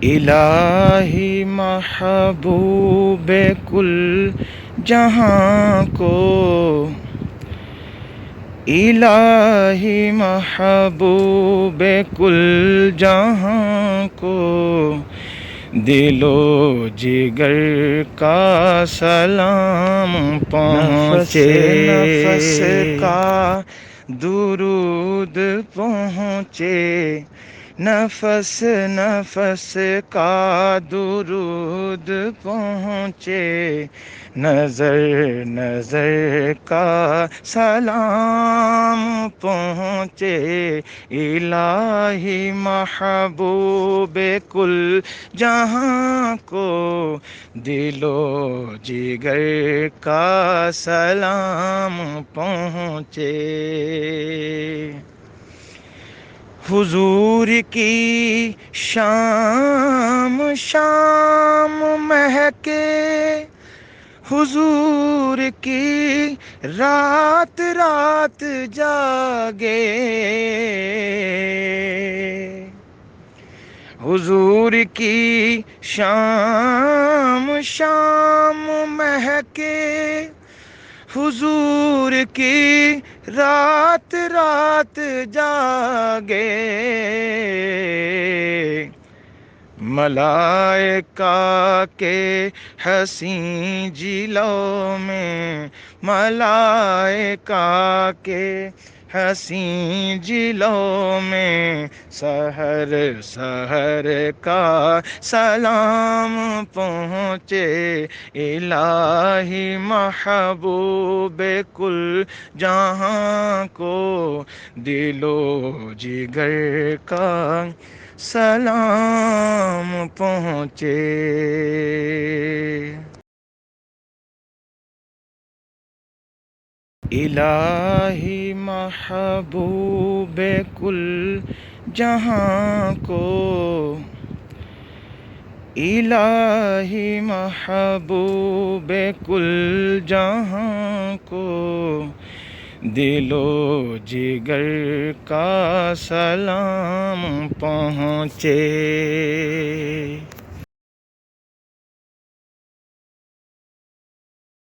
الہی محبوب کل جہاں کو، الہی محبوب کل جہاں کو، دل و جگر کا سلام پہنچے، نفس کا درود پہنچے، نفس نفس کا درود پہنچے، نظر نظر کا سلام پہنچے، الہی محبوب کل جہاں کو، دل و جگر کا سلام پہنچے۔ حضور کی شام شام مہکے، حضور کی رات رات جاگے، حضور کی شام شام مہکے، حضور کی رات رات جاگے، ملائکہ کے حسین جلووں میں، ملائکہ کے حسین جلووں میں، سحر سحر کا سلام پہنچے، الہی محبوب کل جہاں کو، دل و جگر کا سلام پہنچے۔ الہی محبوب کل جہاں کو، الہی محبوب کل جہاں کو، دل و جگر کا سلام پہنچے۔